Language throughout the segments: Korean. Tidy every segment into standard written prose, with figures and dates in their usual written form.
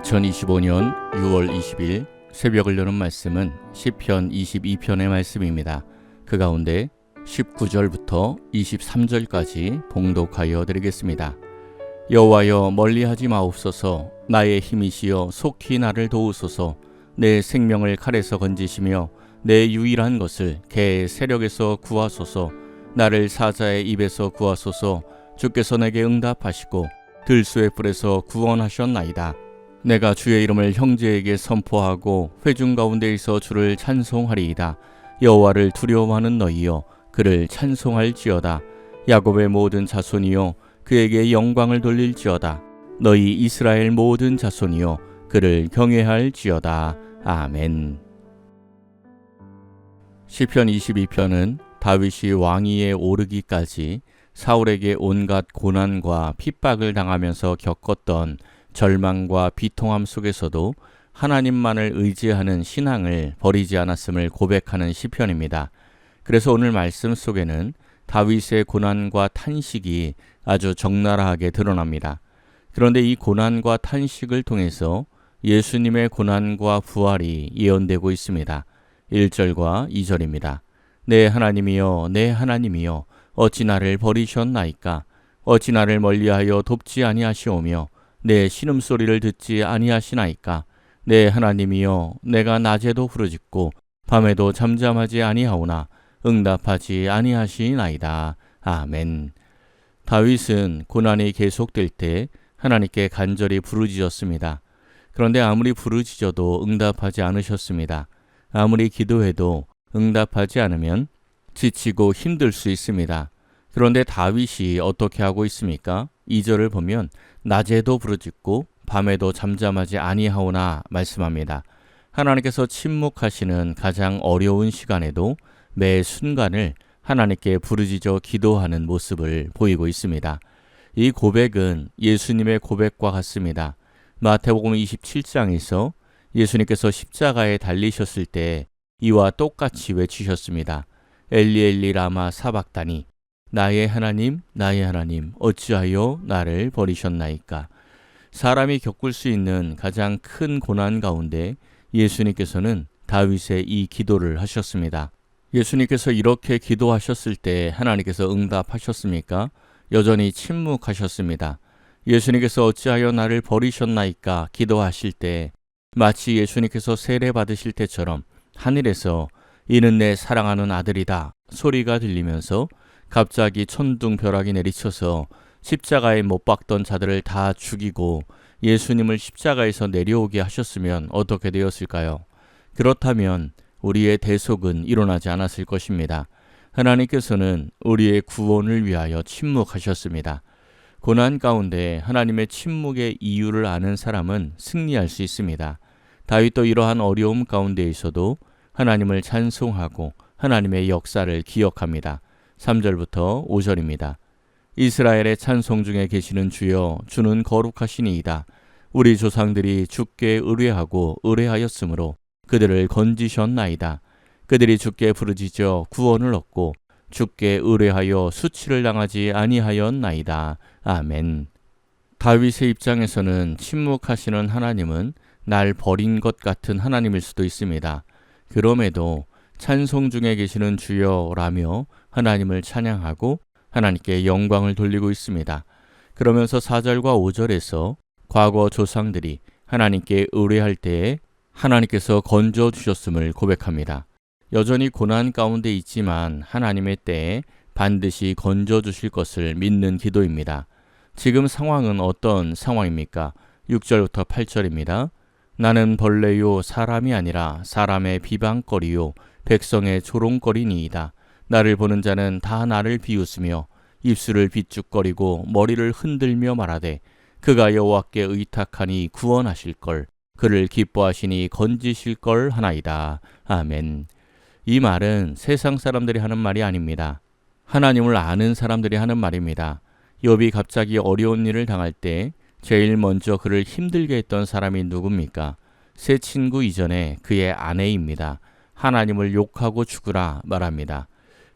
2025년 6월 20일 새벽을 여는 말씀은 시편 22편의 말씀입니다. 그 가운데 19절부터 23절까지 봉독하여 드리겠습니다. 여호와여 멀리하지 마옵소서. 나의 힘이시여 속히 나를 도우소서. 내 생명을 칼에서 건지시며 내 유일한 것을 개의 세력에서 구하소서. 나를 사자의 입에서 구하소서. 주께서 내게 응답하시고 들소의 뿔에서 구원하셨나이다. 내가 주의 이름을 형제에게 선포하고 회중 가운데에서 주를 찬송하리이다. 여호와를 두려워하는 너희여 그를 찬송할지어다. 야곱의 모든 자손이여 그에게 영광을 돌릴지어다. 너희 이스라엘 모든 자손이여 그를 경외할지어다. 아멘. 시편 22편은 다윗이 왕위에 오르기까지 사울에게 온갖 고난과 핍박을 당하면서 겪었던 절망과 비통함 속에서도 하나님만을 의지하는 신앙을 버리지 않았음을 고백하는 시편입니다. 그래서 오늘 말씀 속에는 다윗의 고난과 탄식이 아주 적나라하게 드러납니다. 그런데 이 고난과 탄식을 통해서 예수님의 고난과 부활이 예언되고 있습니다. 1절과 2절입니다. 내 하나님이여 내 하나님이여 어찌 나를 버리셨나이까. 어찌 나를 멀리하여 돕지 아니하시오며 내 신음소리를 듣지 아니하시나이까. 내 하나님이여 내가 낮에도 부르짖고 밤에도 잠잠하지 아니하오나 응답하지 아니하시나이다. 아멘. 다윗은 고난이 계속될 때 하나님께 간절히 부르짖었습니다. 그런데 아무리 부르짖어도 응답하지 않으셨습니다. 아무리 기도해도 응답하지 않으면 지치고 힘들 수 있습니다. 그런데 다윗이 어떻게 하고 있습니까? 2절을 보면 낮에도 부르짖고 밤에도 잠잠하지 아니하오나 말씀합니다. 하나님께서 침묵하시는 가장 어려운 시간에도 매 순간을 하나님께 부르짖어 기도하는 모습을 보이고 있습니다. 이 고백은 예수님의 고백과 같습니다. 마태복음 27장에서 예수님께서 십자가에 달리셨을 때 이와 똑같이 외치셨습니다. 엘리 엘리 라마 사박다니 나의 하나님 어찌하여 나를 버리셨나이까. 사람이 겪을 수 있는 가장 큰 고난 가운데 예수님께서는 다윗의 이 기도를 하셨습니다. 예수님께서 이렇게 기도하셨을 때 하나님께서 응답하셨습니까? 여전히 침묵하셨습니다. 예수님께서 어찌하여 나를 버리셨나이까 기도하실 때 마치 예수님께서 세례 받으실 때처럼 하늘에서 이는 내 사랑하는 아들이다 소리가 들리면서 갑자기 천둥벼락이 내리쳐서 십자가에 못 박던 자들을 다 죽이고 예수님을 십자가에서 내려오게 하셨으면 어떻게 되었을까요? 그렇다면 우리의 대속은 일어나지 않았을 것입니다. 하나님께서는 우리의 구원을 위하여 침묵하셨습니다. 고난 가운데 하나님의 침묵의 이유를 아는 사람은 승리할 수 있습니다. 다윗도 이러한 어려움 가운데 있어도 하나님을 찬송하고 하나님의 역사를 기억합니다. 3절부터 5절입니다. 이스라엘의 찬송 중에 계시는 주여 주는 거룩하시니이다. 우리 조상들이 주께 의뢰하고 의뢰하였으므로 그들을 건지셨나이다. 그들이 주께 부르짖어 구원을 얻고 주께 의뢰하여 수치를 당하지 아니하였나이다. 아멘. 다윗의 입장에서는 침묵하시는 하나님은 날 버린 것 같은 하나님일 수도 있습니다. 그럼에도 찬송 중에 계시는 주여라며 하나님을 찬양하고 하나님께 영광을 돌리고 있습니다. 그러면서 4절과 5절에서 과거 조상들이 하나님께 의뢰할 때에 하나님께서 건져주셨음을 고백합니다. 여전히 고난 가운데 있지만 하나님의 때에 반드시 건져주실 것을 믿는 기도입니다. 지금 상황은 어떤 상황입니까? 6절부터 8절입니다. 나는 벌레요 사람이 아니라 사람의 비방거리요 백성의 조롱거리니이다. 나를 보는 자는 다 나를 비웃으며 입술을 비죽거리고 머리를 흔들며 말하되 그가 여호와께 의탁하니 구원하실 걸 그를 기뻐하시니 건지실 걸 하나이다. 아멘. 이 말은 세상 사람들이 하는 말이 아닙니다. 하나님을 아는 사람들이 하는 말입니다. 욥이 갑자기 어려운 일을 당할 때 제일 먼저 그를 힘들게 했던 사람이 누굽니까? 새 친구 이전에 그의 아내입니다. 하나님을 욕하고 죽으라 말합니다.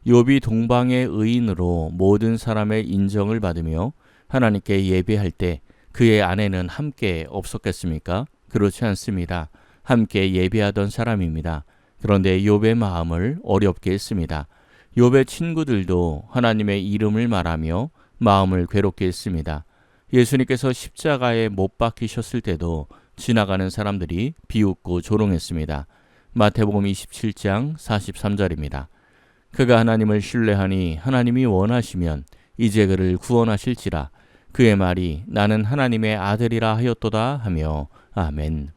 욥이 동방의 의인으로 모든 사람의 인정을 받으며 하나님께 예배할 때 그의 아내는 함께 없었겠습니까? 그렇지 않습니다. 함께 예배하던 사람입니다. 그런데 욥의 마음을 어렵게 했습니다. 욥의 친구들도 하나님의 이름을 말하며 마음을 괴롭게 했습니다. 예수님께서 십자가에 못 박히셨을 때도 지나가는 사람들이 비웃고 조롱했습니다. 마태복음 27장 43절입니다. 그가 하나님을 신뢰하니 하나님이 원하시면 이제 그를 구원하실지라. 그의 말이 나는 하나님의 아들이라 하였도다 하며 아멘.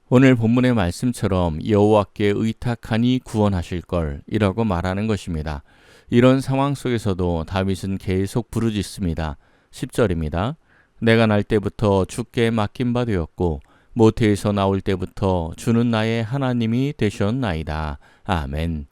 오늘 본문의 말씀처럼 여호와께 의탁하니 구원하실 걸 이라고 말하는 것입니다. 이런 상황 속에서도 다윗은 계속 부르짖습니다. 10절입니다. 내가 날 때부터 주께 맡긴 바 되었고 모태에서 나올 때부터 주는 나의 하나님이 되셨나이다. 아멘.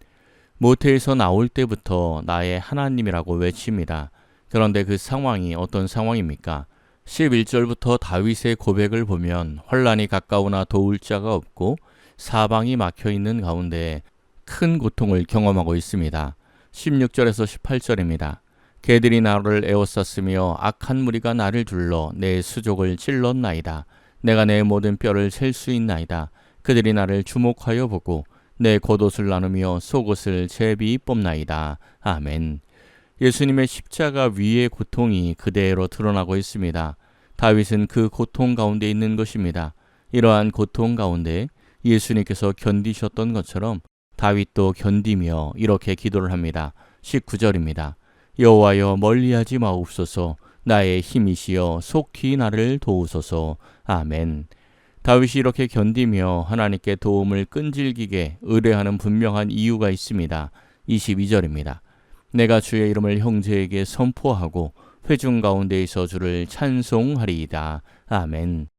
모태에서 나올 때부터 나의 하나님이라고 외칩니다. 그런데 그 상황이 어떤 상황입니까? 11절부터 다윗의 고백을 보면 환란이 가까우나 도울 자가 없고 사방이 막혀있는 가운데 큰 고통을 경험하고 있습니다. 16절에서 18절입니다. 개들이 나를 에워쌌으며 악한 무리가 나를 둘러 내 수족을 찔렀나이다. 내가 내 모든 뼈를 셀 수 있나이다. 그들이 나를 주목하여 보고 내 겉옷을 나누며 속옷을 제비 뽑나이다. 아멘. 예수님의 십자가 위의 고통이 그대로 드러나고 있습니다. 다윗은 그 고통 가운데 있는 것입니다. 이러한 고통 가운데 예수님께서 견디셨던 것처럼 다윗도 견디며 이렇게 기도를 합니다. 19절입니다. 여호와여 멀리하지 마옵소서. 나의 힘이시여 속히 나를 도우소서. 아멘. 다윗이 이렇게 견디며 하나님께 도움을 끈질기게 의뢰하는 분명한 이유가 있습니다. 22절입니다. 내가 주의 이름을 형제에게 선포하고 회중 가운데에서 주를 찬송하리이다. 아멘.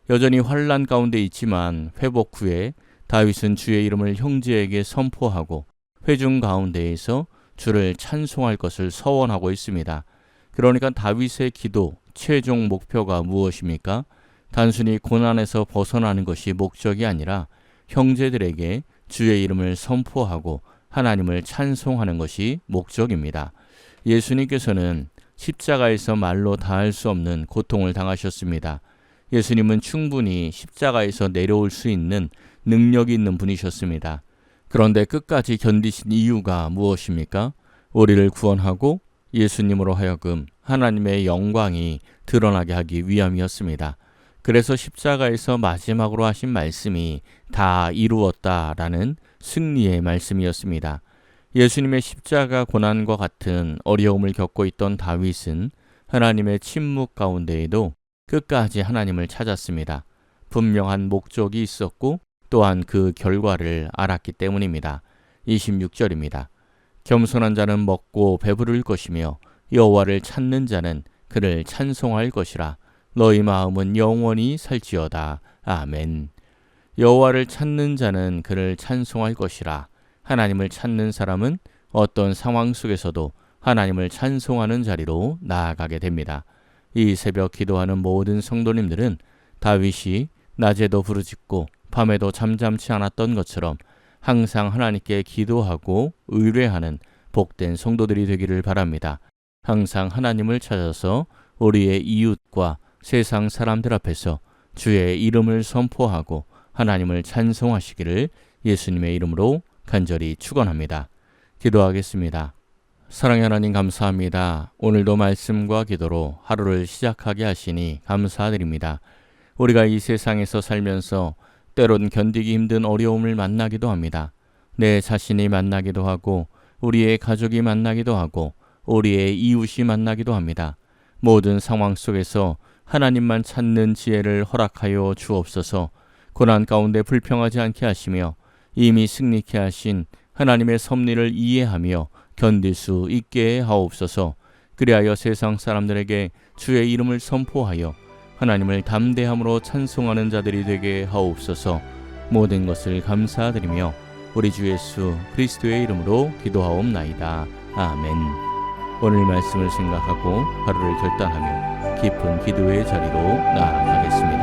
여전히 환난 가운데 있지만 회복 후에 다윗은 주의 이름을 형제에게 선포하고 회중 가운데에서 주를 찬송할 것을 서원하고 있습니다. 그러니까 다윗의 기도 최종 목표가 무엇입니까? 단순히 고난에서 벗어나는 것이 목적이 아니라 형제들에게 주의 이름을 선포하고 하나님을 찬송하는 것이 목적입니다. 예수님께서는 십자가에서 말로 다할 수 없는 고통을 당하셨습니다. 예수님은 충분히 십자가에서 내려올 수 있는 능력이 있는 분이셨습니다. 그런데 끝까지 견디신 이유가 무엇입니까? 우리를 구원하고 예수님으로 하여금 하나님의 영광이 드러나게 하기 위함이었습니다. 그래서 십자가에서 마지막으로 하신 말씀이 다 이루었다라는 승리의 말씀이었습니다. 예수님의 십자가 고난과 같은 어려움을 겪고 있던 다윗은 하나님의 침묵 가운데에도 끝까지 하나님을 찾았습니다. 분명한 목적이 있었고 또한 그 결과를 알았기 때문입니다. 26절입니다. 겸손한 자는 먹고 배부를 것이며 여호와를 찾는 자는 그를 찬송할 것이라. 너희 마음은 영원히 살지어다. 아멘. 여호와를 찾는 자는 그를 찬송할 것이라. 하나님을 찾는 사람은 어떤 상황 속에서도 하나님을 찬송하는 자리로 나아가게 됩니다. 이 새벽 기도하는 모든 성도님들은 다윗이 낮에도 부르짖고 밤에도 잠잠치 않았던 것처럼 항상 하나님께 기도하고 의뢰하는 복된 성도들이 되기를 바랍니다. 항상 하나님을 찾아서 우리의 이웃과 세상 사람들 앞에서 주의 이름을 선포하고 하나님을 찬송하시기를 예수님의 이름으로 간절히 축원합니다. 기도하겠습니다. 사랑의 하나님 감사합니다. 오늘도 말씀과 기도로 하루를 시작하게 하시니 감사드립니다. 우리가 이 세상에서 살면서 때론 견디기 힘든 어려움을 만나기도 합니다. 내 자신이 만나기도 하고 우리의 가족이 만나기도 하고 우리의 이웃이 만나기도 합니다. 모든 상황 속에서 하나님만 찾는 지혜를 허락하여 주옵소서. 고난 가운데 불평하지 않게 하시며 이미 승리케 하신 하나님의 섭리를 이해하며 견딜 수 있게 하옵소서. 그리하여 세상 사람들에게 주의 이름을 선포하여 하나님을 담대함으로 찬송하는 자들이 되게 하옵소서. 모든 것을 감사드리며 우리 주 예수 그리스도의 이름으로 기도하옵나이다. 아멘. 오늘 말씀을 생각하고 하루를 결단하며 깊은 기도의 자리로 나아가겠습니다.